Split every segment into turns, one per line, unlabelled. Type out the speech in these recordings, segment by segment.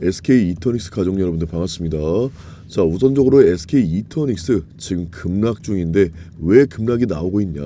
SK 이터닉스 가족 여러분들 반갑습니다. 자, 우선적으로 SK 이터닉스 지금 급락 중인데 왜 급락이 나오고 있냐?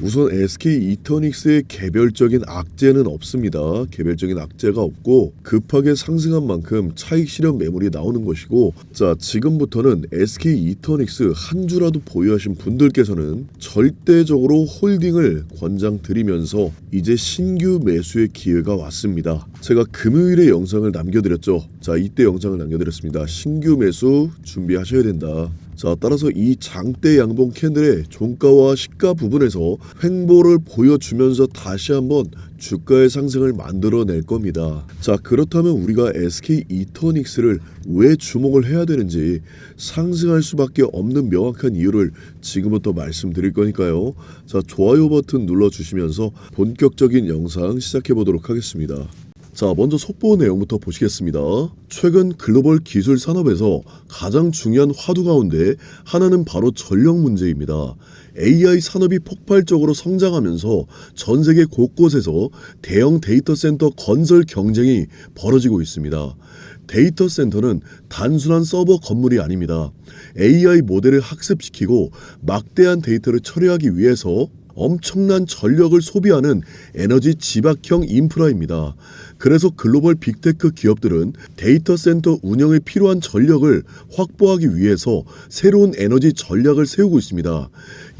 우선 SK 이터닉스의 개별적인 악재는 없습니다. 개별적인 악재가 없고 급하게 상승한 만큼 차익 실현 매물이 나오는 것이고, 자, 지금부터는 SK 이터닉스 한 주라도 보유하신 분들께서는 절대적으로 홀딩을 권장드리면서 이제 신규 매수의 기회가 왔습니다. 제가 금요일에 영상을 남겨드렸죠. 자, 이때 영상을 남겨드렸습니다. 신규 매수 준비하셔야 된다. 자, 따라서 이 장대 양봉 캔들의 종가와 시가 부분에서 횡보를 보여주면서 다시 한번 주가의 상승을 만들어낼 겁니다. 자, 그렇다면 우리가 SK 이터닉스를 왜 주목을 해야 되는지, 상승할 수밖에 없는 명확한 이유를 지금부터 말씀드릴 거니까요. 자, 좋아요 버튼 눌러주시면서 본격적인 영상 시작해 보도록 하겠습니다. 자, 먼저 속보 내용부터 보시겠습니다. 최근 글로벌 기술 산업에서 가장 중요한 화두 가운데 하나는 바로 전력 문제입니다. AI 산업이 폭발적으로 성장하면서 전 세계 곳곳에서 대형 데이터 센터 건설 경쟁이 벌어지고 있습니다. 데이터 센터는 단순한 서버 건물이 아닙니다. AI 모델을 학습시키고 막대한 데이터를 처리하기 위해서 엄청난 전력을 소비하는 에너지 집약형 인프라입니다. 그래서 글로벌 빅테크 기업들은 데이터 센터 운영에 필요한 전력을 확보하기 위해서 새로운 에너지 전략을 세우고 있습니다.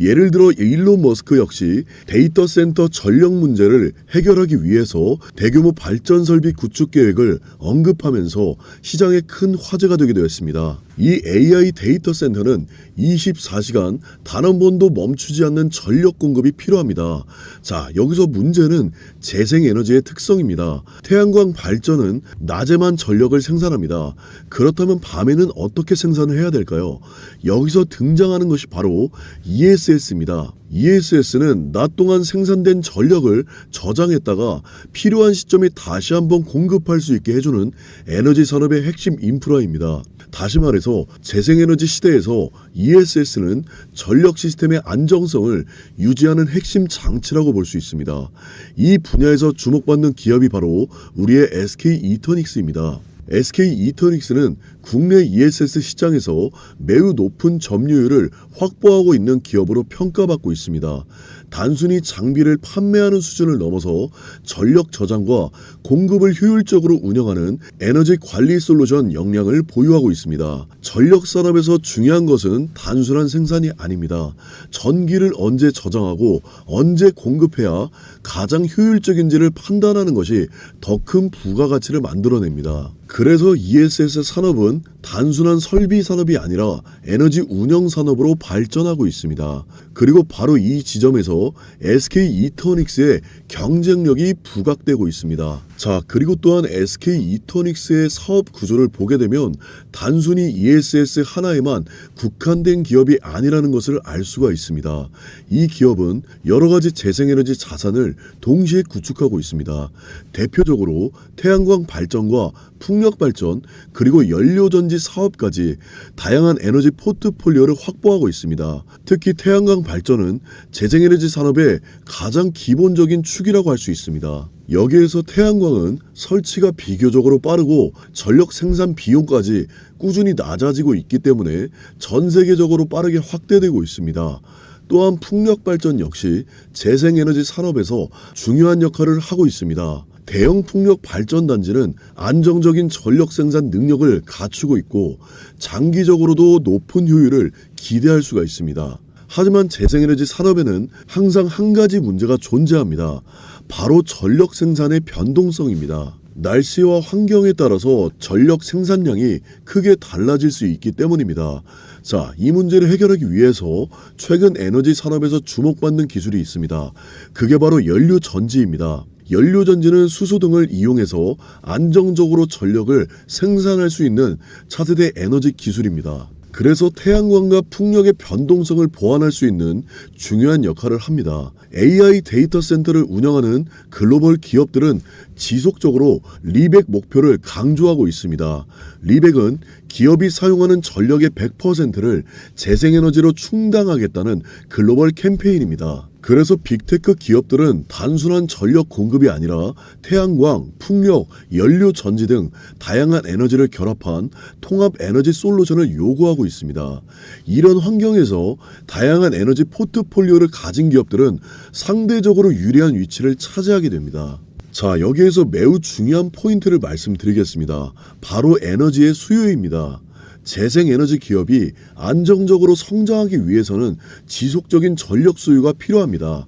예를 들어 일론 머스크 역시 데이터 센터 전력 문제를 해결하기 위해서 대규모 발전 설비 구축 계획을 언급하면서 시장에 큰 화제가 되게 되었습니다. 이 AI 데이터 센터는 24시간 단 한 번도 멈추지 않는 전력 공급이 필요합니다. 자, 여기서 문제는 재생에너지의 특성입니다. 태양광 발전은 낮에만 전력을 생산합니다. 그렇다면 밤에는 어떻게 생산을 해야 될까요? 여기서 등장하는 것이 바로 ESS입니다. ESS는 낮 동안 생산된 전력을 저장했다가 필요한 시점에 다시 한번 공급할 수 있게 해주는 에너지 산업의 핵심 인프라입니다. 다시 말해서 재생에너지 시대에서 ESS는 전력 시스템의 안정성을 유지하는 핵심 장치라고 볼 수 있습니다. 이 분야에서 주목받는 기업이 바로 우리의 SK 이터닉스입니다. SK 이터닉스는 국내 ESS 시장에서 매우 높은 점유율을 확보하고 있는 기업으로 평가받고 있습니다. 단순히 장비를 판매하는 수준을 넘어서 전력 저장과 공급을 효율적으로 운영하는 에너지 관리 솔루션 역량을 보유하고 있습니다. 전력 산업에서 중요한 것은 단순한 생산이 아닙니다. 전기를 언제 저장하고 언제 공급해야 가장 효율적인지를 판단하는 것이 더 큰 부가가치를 만들어냅니다. 그래서 ESS 산업은 단순한 설비 산업이 아니라 에너지 운영 산업으로 발전하고 있습니다. 그리고 바로 이 지점에서 SK 이터닉스의 경쟁력이 부각되고 있습니다. 자, 그리고 또한 SK 이터닉스의 사업 구조를 보게 되면 단순히 ESS 하나에만 국한된 기업이 아니라는 것을 알 수가 있습니다. 이 기업은 여러 가지 재생에너지 자산을 동시에 구축하고 있습니다. 대표적으로 태양광 발전과 풍력 발전, 그리고 연료전지 사업까지 다양한 에너지 포트폴리오를 확보하고 있습니다. 특히 태양광 발전은 재생에너지 산업의 가장 기본적인 축이라고 할 수 있습니다. 여기에서 태양광은 설치가 비교적으로 빠르고 전력 생산 비용까지 꾸준히 낮아지고 있기 때문에 전 세계적으로 빠르게 확대되고 있습니다. 또한 풍력 발전 역시 재생에너지 산업에서 중요한 역할을 하고 있습니다. 대형 풍력 발전 단지는 안정적인 전력 생산 능력을 갖추고 있고 장기적으로도 높은 효율을 기대할 수가 있습니다. 하지만 재생에너지 산업에는 항상 한 가지 문제가 존재합니다. 바로 전력 생산의 변동성입니다. 날씨와 환경에 따라서 전력 생산량이 크게 달라질 수 있기 때문입니다. 자, 이 문제를 해결하기 위해서 최근 에너지 산업에서 주목받는 기술이 있습니다. 그게 바로 연료전지입니다. 연료전지는 수소 등을 이용해서 안정적으로 전력을 생산할 수 있는 차세대 에너지 기술입니다. 그래서 태양광과 풍력의 변동성을 보완할 수 있는 중요한 역할을 합니다. AI 데이터 센터를 운영하는 글로벌 기업들은 지속적으로 리백 목표를 강조하고 있습니다. 리백은 기업이 사용하는 전력의 100%를 재생에너지로 충당하겠다는 글로벌 캠페인입니다. 그래서 빅테크 기업들은 단순한 전력 공급이 아니라 태양광, 풍력, 연료 전지 등 다양한 에너지를 결합한 통합 에너지 솔루션을 요구하고 있습니다. 이런 환경에서 다양한 에너지 포트폴리오를 가진 기업들은 상대적으로 유리한 위치를 차지하게 됩니다. 자, 여기에서 매우 중요한 포인트를 말씀드리겠습니다. 바로 에너지의 수요입니다. 재생에너지 기업이 안정적으로 성장하기 위해서는 지속적인 전력 수요가 필요합니다.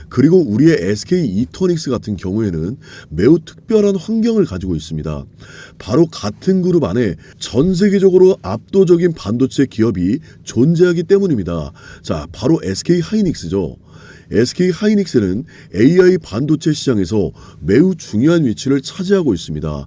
그리고 우리의 SK 이터닉스 같은 경우에는 매우 특별한 환경을 가지고 있습니다. 바로 같은 그룹 안에 전 세계적으로 압도적인 반도체 기업이 존재하기 때문입니다. 자, 바로 SK 하이닉스죠. SK 하이닉스는 AI 반도체 시장에서 매우 중요한 위치를 차지하고 있습니다.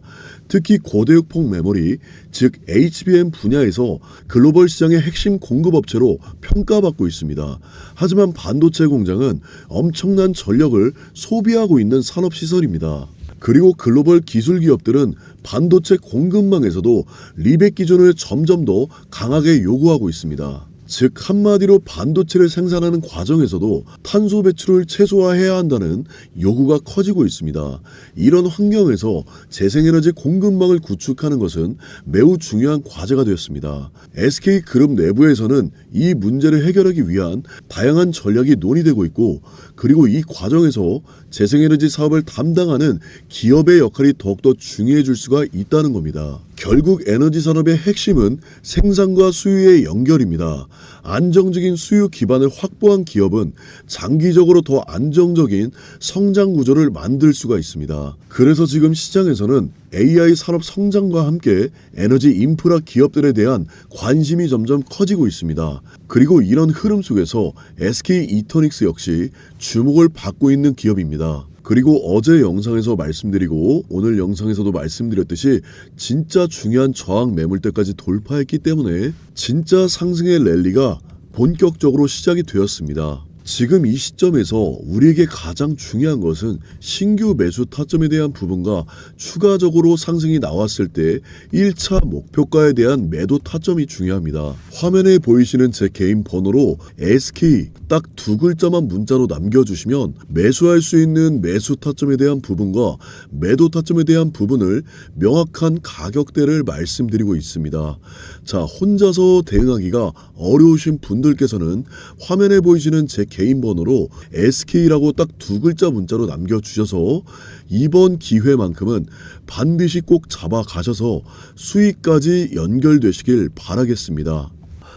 특히 고대역폭 메모리, 즉 HBM 분야에서 글로벌 시장의 핵심 공급업체로 평가받고 있습니다. 하지만 반도체 공장은 엄청난 전력을 소비하고 있는 산업시설입니다. 그리고 글로벌 기술 기업들은 반도체 공급망에서도 리백 기준을 점점 더 강하게 요구하고 있습니다. 즉 한마디로 반도체를 생산하는 과정에서도 탄소 배출을 최소화해야 한다는 요구가 커지고 있습니다. 이런 환경에서 재생에너지 공급망을 구축하는 것은 매우 중요한 과제가 되었습니다. SK그룹 내부에서는 이 문제를 해결하기 위한 다양한 전략이 논의되고 있고, 그리고 이 과정에서 재생에너지 사업을 담당하는 기업의 역할이 더욱더 중요해질 수가 있다는 겁니다. 결국 에너지 산업의 핵심은 생산과 수요의 연결입니다. 안정적인 수요 기반을 확보한 기업은 장기적으로 더 안정적인 성장 구조를 만들 수가 있습니다. 그래서 지금 시장에서는 AI 산업 성장과 함께 에너지 인프라 기업들에 대한 관심이 점점 커지고 있습니다. 그리고 이런 흐름 속에서 SK 이터닉스 역시 주목을 받고 있는 기업입니다. 그리고 어제 영상에서 말씀드리고 오늘 영상에서도 말씀드렸듯이 진짜 중요한 저항 매물대까지 돌파했기 때문에 진짜 상승의 랠리가 본격적으로 시작이 되었습니다. 지금 이 시점에서 우리에게 가장 중요한 것은 신규 매수 타점에 대한 부분과 추가적으로 상승이 나왔을 때 1차 목표가에 대한 매도 타점이 중요합니다. 화면에 보이시는 제 개인 번호로 SK 딱 두 글자만 문자로 남겨주시면 매수할 수 있는 매수 타점에 대한 부분과 매도 타점에 대한 부분을 명확한 가격대를 말씀드리고 있습니다. 자, 혼자서 대응하기가 어려우신 분들께서는 화면에 보이시는 제 개인 번호로 SK라고 딱 두 글자 문자로 남겨주셔서 이번 기회만큼은 반드시 꼭 잡아가셔서 수익까지 연결되시길 바라겠습니다.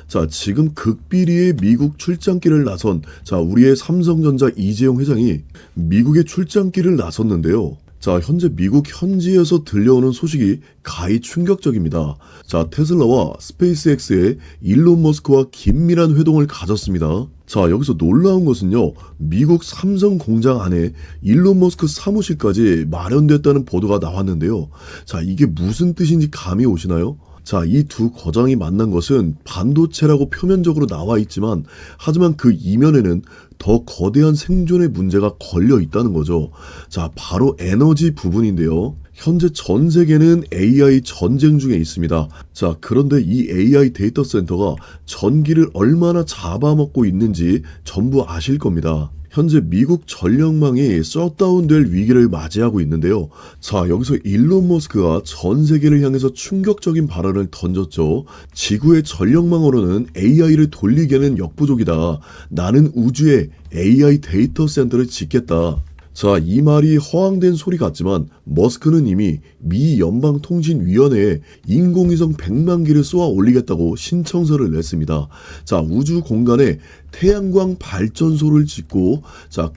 자, 지금 극비리의 미국 출장길을 나선 우리의 삼성전자 이재용 회장이 미국에 출장길을 나섰는데요. 자, 현재 미국 현지에서 들려오는 소식이 가히 충격적입니다. 자, 테슬라와 스페이스X의 일론 머스크와 긴밀한 회동을 가졌습니다. 자, 여기서 놀라운 것은요, 미국 삼성 공장 안에 일론 머스크 사무실까지 마련됐다는 보도가 나왔는데요. 자, 이게 무슨 뜻인지 감이 오시나요? 자, 이 두 거장이 만난 것은 반도체라고 표면적으로 나와 있지만, 하지만 그 이면에는 더 거대한 생존의 문제가 걸려 있다는 거죠. 자, 바로 에너지 부분인데요. 현재 전 세계는 AI 전쟁 중에 있습니다. 자, 그런데 이 AI 데이터 센터가 전기를 얼마나 잡아먹고 있는지 전부 아실 겁니다. 현재 미국 전력망이 셧다운될 위기를 맞이하고 있는데요. 자, 여기서 일론 머스크가 전 세계를 향해서 충격적인 발언을 던졌죠. 지구의 전력망으로는 AI를 돌리기에는 역부족이다. 나는 우주에 AI 데이터 센터를 짓겠다. 자, 이 말이 허황된 소리 같지만 머스크는 이미 미 연방통신위원회에 인공위성 100만 기를 쏘아 올리겠다고 신청서를 냈습니다. 자, 우주 공간에 태양광 발전소를 짓고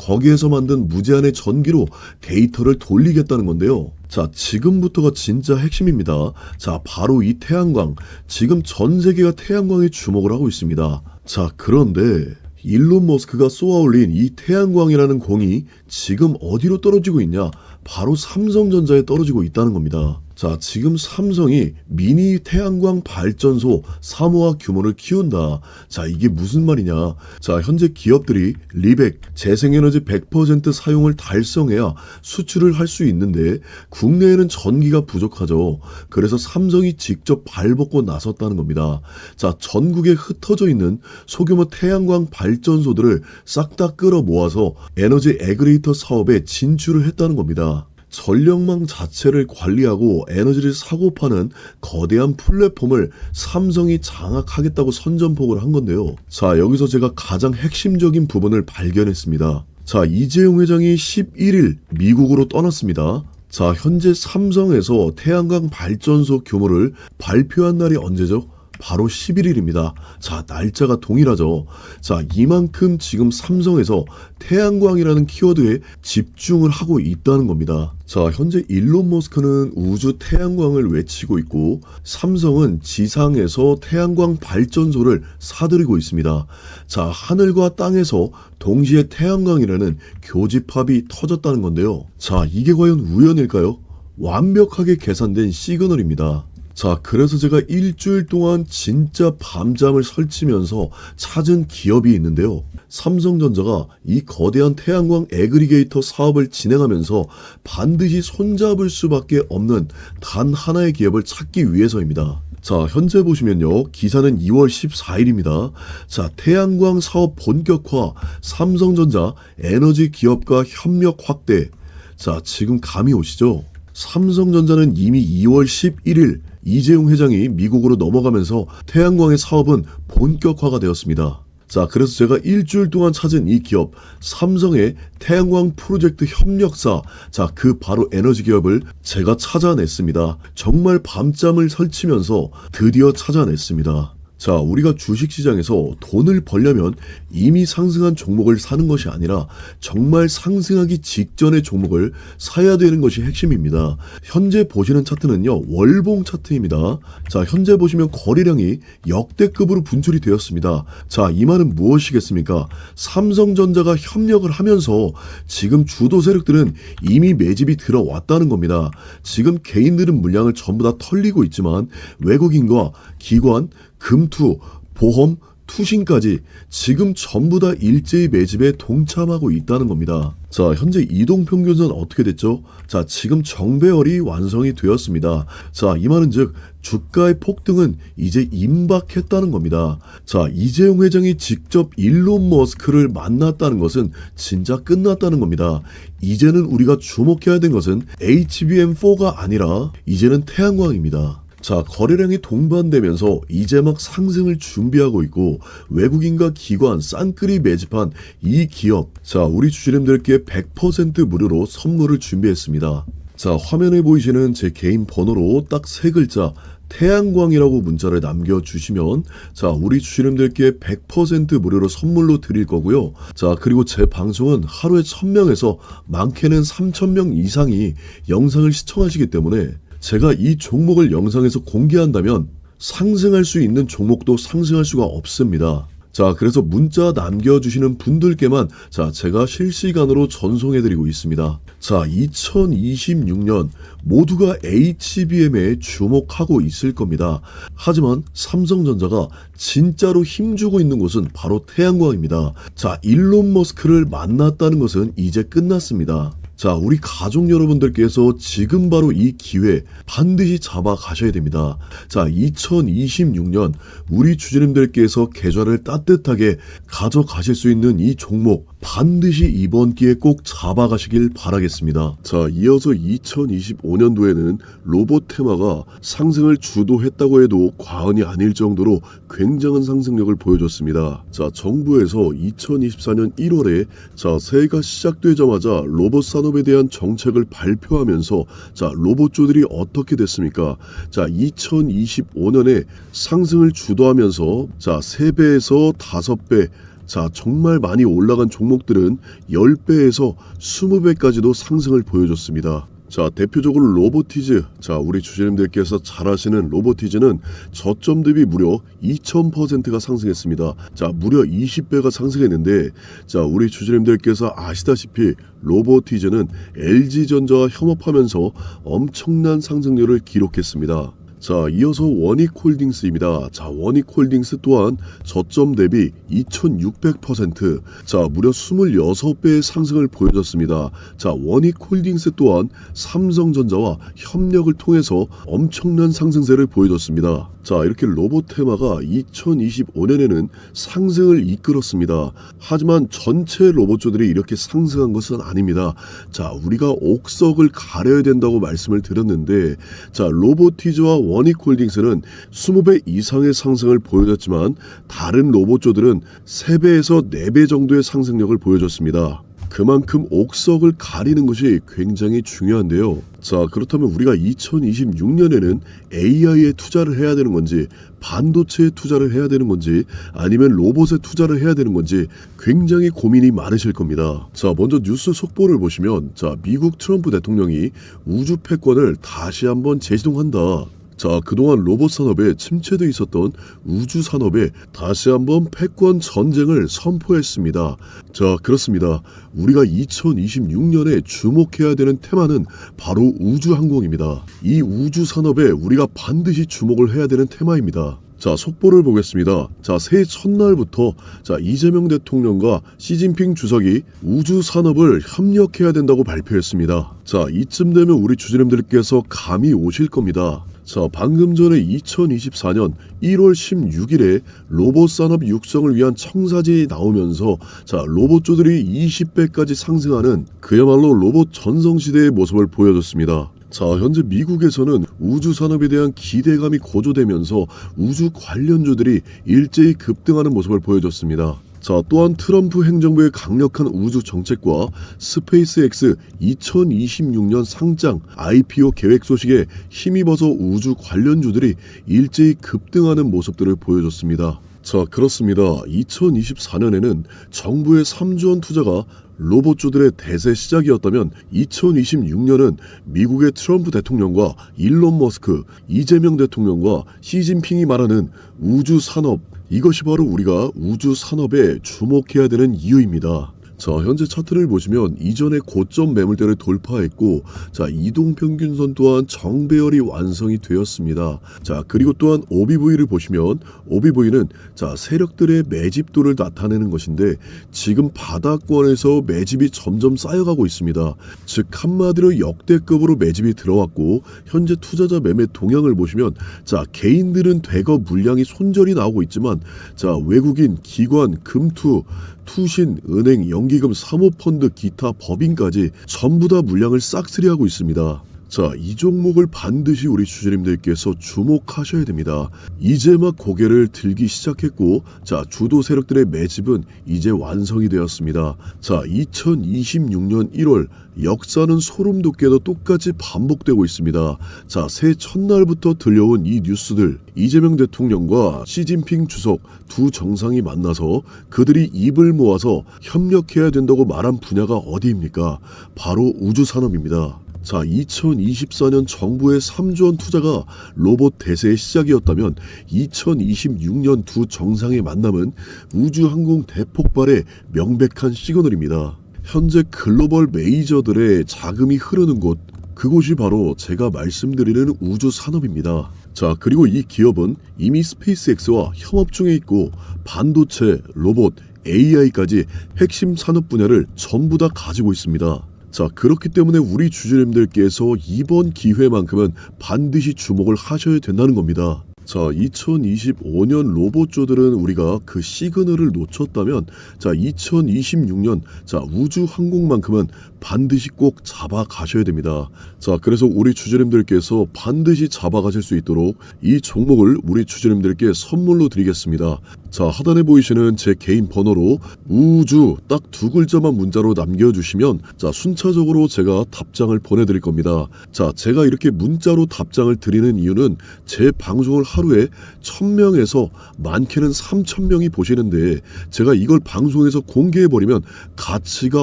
거기에서 만든 무제한의 전기로 데이터를 돌리겠다는 건데요. 자, 지금부터가 진짜 핵심입니다. 자, 바로 이 태양광. 지금 전 세계가 태양광에 주목을 하고 있습니다. 자, 그런데 일론 머스크가 쏘아올린 이 태양광이라는 공이 지금 어디로 떨어지고 있냐? 바로 삼성전자에 떨어지고 있다는 겁니다. 자, 지금 삼성이 미니 태양광 발전소 사모아 규모를 키운다. 자, 이게 무슨 말이냐? 자, 현재 기업들이 리백, 재생에너지 100% 사용을 달성해야 수출을 할 수 있는데 국내에는 전기가 부족하죠. 그래서 삼성이 직접 발벗고 나섰다는 겁니다. 자, 전국에 흩어져 있는 소규모 태양광 발전소들을 싹 다 끌어 모아서 에너지 애그레이터 사업에 진출을 했다는 겁니다. 전력망 자체를 관리하고 에너지를 사고 파는 거대한 플랫폼을 삼성이 장악하겠다고 선전포고를 한 건데요. 자, 여기서 제가 가장 핵심적인 부분을 발견했습니다. 자, 이재용 회장이 11일 미국으로 떠났습니다. 자, 현재 삼성에서 태양광 발전소 규모를 발표한 날이 언제죠? 바로 11일입니다. 자, 날짜가 동일하죠. 자, 이만큼 지금 삼성에서 태양광이라는 키워드에 집중을 하고 있다는 겁니다. 자, 현재 일론 머스크는 우주 태양광을 외치고 있고 삼성은 지상에서 태양광 발전소를 사들이고 있습니다. 자, 하늘과 땅에서 동시에 태양광이라는 교집합이 터졌다는 건데요. 자, 이게 과연 우연일까요? 완벽하게 계산된 시그널입니다. 자, 그래서 제가 일주일 동안 진짜 밤잠을 설치면서 찾은 기업이 있는데요. 삼성전자가 이 거대한 태양광 애그리게이터 사업을 진행하면서 반드시 손잡을 수밖에 없는 단 하나의 기업을 찾기 위해서입니다. 자, 현재 보시면요. 기사는 2월 14일입니다. 자, 태양광 사업 본격화, 삼성전자 에너지 기업과 협력 확대. 자, 지금 감이 오시죠? 삼성전자는 이미 2월 11일 이재용 회장이 미국으로 넘어가면서 태양광의 사업은 본격화가 되었습니다. 자, 그래서 제가 일주일 동안 찾은 이 기업, 삼성의 태양광 프로젝트 협력사, 자, 그 바로 에너지 기업을 제가 찾아냈습니다. 정말 밤잠을 설치면서 드디어 찾아냈습니다. 자, 우리가 주식시장에서 돈을 벌려면 이미 상승한 종목을 사는 것이 아니라 정말 상승하기 직전의 종목을 사야 되는 것이 핵심입니다. 현재 보시는 차트는요, 월봉 차트입니다. 자, 현재 보시면 거래량이 역대급으로 분출이 되었습니다. 자, 이 말은 무엇이겠습니까? 삼성전자가 협력을 하면서 지금 주도 세력들은 이미 매집이 들어왔다는 겁니다. 지금 개인들은 물량을 전부 다 털리고 있지만 외국인과 기관, 금투, 보험, 투신까지 지금 전부 다 일제히 매집에 동참하고 있다는 겁니다. 자, 현재 이동평균선 어떻게 됐죠? 자, 지금 정배열이 완성이 되었습니다. 자, 이 말은 즉 주가의 폭등은 이제 임박했다는 겁니다. 자, 이재용 회장이 직접 일론 머스크를 만났다는 것은 진짜 끝났다는 겁니다. 이제는 우리가 주목해야 되는 것은 HBM4가 아니라 이제는 태양광입니다. 자, 거래량이 동반되면서 이제 막 상승을 준비하고 있고 외국인과 기관 쌍끌이 매집한 이 기업, 자, 우리 주주님들께 100% 무료로 선물을 준비했습니다. 자, 화면에 보이시는 제 개인 번호로 딱 세 글자 태양광이라고 문자를 남겨주시면 자, 우리 주주님들께 100% 무료로 선물로 드릴 거고요. 자, 그리고 제 방송은 하루에 1000명에서 많게는 3000명 이상이 영상을 시청하시기 때문에 제가 이 종목을 영상에서 공개한다면 상승할 수 있는 종목도 상승할 수가 없습니다. 자, 그래서 문자 남겨주시는 분들께만 자, 제가 실시간으로 전송해드리고 있습니다. 자, 2026년 모두가 HBM에 주목하고 있을 겁니다. 하지만 삼성전자가 진짜로 힘주고 있는 곳은 바로 태양광입니다. 자, 일론 머스크를 만났다는 것은 이제 끝났습니다. 자, 우리 가족 여러분들께서 지금 바로 이 기회 반드시 잡아 가셔야 됩니다. 자, 2026년 우리 주주님들께서 계좌를 따뜻하게 가져가실 수 있는 이 종목 반드시 이번 기회에 꼭 잡아가시길 바라겠습니다. 자, 이어서 2025년도에는 로봇 테마가 상승을 주도했다고 해도 과언이 아닐 정도로 굉장한 상승력을 보여줬습니다. 자, 정부에서 2024년 1월에 자, 새해가 시작되자마자 로봇 산업에 대한 정책을 발표하면서 자, 로봇주들이 어떻게 됐습니까? 자, 2025년에 상승을 주도하면서 자, 3배에서 5배, 자, 정말 많이 올라간 종목들은 10배에서 20배까지도 상승을 보여줬습니다. 자, 대표적으로 로보티즈. 자, 우리 주주님들께서 잘 아시는 로보티즈는 저점 대비 무려 2000%가 상승했습니다. 자, 무려 20배가 상승했는데, 자, 우리 주주님들께서 아시다시피 로보티즈는 LG전자와 협업하면서 엄청난 상승률을 기록했습니다. 자, 이어서 원익홀딩스입니다. 자, 원익홀딩스 또한 저점 대비 2600%, 자, 무려 26배의 상승을 보여줬습니다. 자, 원익홀딩스 또한 삼성전자와 협력을 통해서 엄청난 상승세를 보여줬습니다. 자, 이렇게 로봇 테마가 2025년에는 상승을 이끌었습니다. 하지만 전체 로봇주들이 이렇게 상승한 것은 아닙니다. 자, 우리가 옥석을 가려야 된다고 말씀을 드렸는데, 자, 로보티즈와 원익홀딩스는 20배 이상의 상승을 보여줬지만 다른 로봇주들은 3배에서 4배 정도의 상승력을 보여줬습니다. 그만큼 옥석을 가리는 것이 굉장히 중요한데요. 자, 그렇다면 우리가 2026년에는 AI에 투자를 해야 되는 건지, 반도체에 투자를 해야 되는 건지, 아니면 로봇에 투자를 해야 되는 건지 굉장히 고민이 많으실 겁니다. 자, 먼저 뉴스 속보를 보시면, 자, 미국 트럼프 대통령이 우주 패권을 다시 한번 재시동한다. 자, 그동안 로봇 산업에 침체돼 있었던 우주 산업에 다시 한번 패권 전쟁을 선포했습니다. 자, 그렇습니다. 우리가 2026년에 주목해야 되는 테마는 바로 우주 항공입니다. 이 우주 산업에 우리가 반드시 주목을 해야 되는 테마입니다. 자, 속보를 보겠습니다. 자, 새해 첫날부터 자, 이재명 대통령과 시진핑 주석이 우주 산업을 협력해야 된다고 발표했습니다. 자, 이쯤 되면 우리 주주님들께서 감이 오실 겁니다. 자, 방금 전에 2024년 1월 16일에 로봇 산업 육성을 위한 청사진이 나오면서, 자, 로봇주들이 20배까지 상승하는 그야말로 로봇 전성시대의 모습을 보여줬습니다. 자, 현재 미국에서는 우주 산업에 대한 기대감이 고조되면서 우주 관련주들이 일제히 급등하는 모습을 보여줬습니다. 자, 또한 트럼프 행정부의 강력한 우주 정책과 스페이스X 2026년 상장 IPO 계획 소식에 힘입어서 우주 관련주들이 일제히 급등하는 모습들을 보여줬습니다. 자, 그렇습니다. 2024년에는 정부의 3조 원 투자가 로봇주들의 대세 시작이었다면 2026년은 미국의 트럼프 대통령과 일론 머스크, 이재명 대통령과 시진핑이 말하는 우주 산업, 이것이 바로 우리가 우주 산업에 주목해야 되는 이유입니다. 자, 현재 차트를 보시면 이전의 고점 매물대를 돌파했고, 자, 이동평균선 또한 정배열이 완성이 되었습니다. 자, 그리고 또한 OBV를 보시면 OBV는 자, 세력들의 매집도를 나타내는 것인데 지금 바닥권에서 매집이 점점 쌓여가고 있습니다. 즉 한마디로 역대급으로 매집이 들어왔고, 현재 투자자 매매 동향을 보시면 자, 개인들은 대거 물량이 손절이 나오고 있지만, 자, 외국인, 기관, 금투, 투신, 은행, 연기금, 사모펀드, 기타, 법인까지 전부 다 물량을 싹쓸이하고 있습니다. 자, 이 종목을 반드시 우리 주주님들께서 주목하셔야 됩니다. 이제 막 고개를 들기 시작했고, 자, 주도 세력들의 매집은 이제 완성이 되었습니다. 자, 2026년 1월 역사는 소름 돋게도 똑같이 반복되고 있습니다. 자, 새해 첫날부터 들려온 이 뉴스들, 이재명 대통령과 시진핑 주석 두 정상이 만나서 그들이 입을 모아서 협력해야 된다고 말한 분야가 어디입니까? 바로 우주 산업입니다. 자, 2024년 정부의 3조 원 투자가 로봇 대세의 시작이었다면 2026년 두 정상의 만남은 우주항공 대폭발의 명백한 시그널입니다. 현재 글로벌 메이저들의 자금이 흐르는 곳, 그곳이 바로 제가 말씀드리는 우주 산업입니다. 자, 그리고 이 기업은 이미 스페이스X와 협업 중에 있고 반도체, 로봇, AI까지 핵심 산업 분야를 전부 다 가지고 있습니다. 자, 그렇기 때문에 우리 주주님들께서 이번 기회만큼은 반드시 주목을 하셔야 된다는 겁니다. 자, 2025년 로봇주들은 우리가 그 시그널을 놓쳤다면, 자, 2026년 자, 우주 항공만큼은 반드시 꼭 잡아가셔야 됩니다. 자, 그래서 우리 주주님들께서 반드시 잡아가실 수 있도록 이 종목을 우리 주주님들께 선물로 드리겠습니다. 자, 하단에 보이시는 제 개인 번호로 우주 딱 두 글자만 문자로 남겨주시면 자, 순차적으로 제가 답장을 보내드릴 겁니다. 자, 제가 이렇게 문자로 답장을 드리는 이유는 제 방송을 하루에 1000명에서 많게는 3000명이 보시는데 제가 이걸 방송에서 공개해버리면 가치가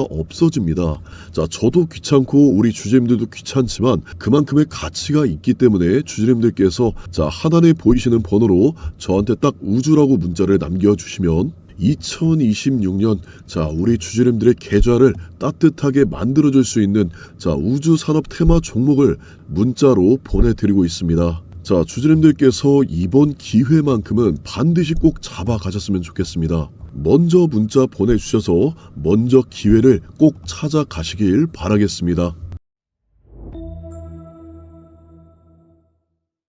없어집니다. 자, 저도 귀찮고 우리 주주님들도 귀찮지만 그만큼의 가치가 있기 때문에 주주님들께서 자, 하단에 보이시는 번호로 저한테 딱 우주라고 문자를 남겨주시면 2026년 자, 우리 주주님들의 계좌를 따뜻하게 만들어줄 수 있는 자, 우주 산업 테마 종목을 문자로 보내드리고 있습니다. 자, 주주님들께서 이번 기회만큼은 반드시 꼭 잡아 가셨으면 좋겠습니다. 먼저 문자 보내주셔서 먼저 기회를 꼭 찾아가시길 바라겠습니다.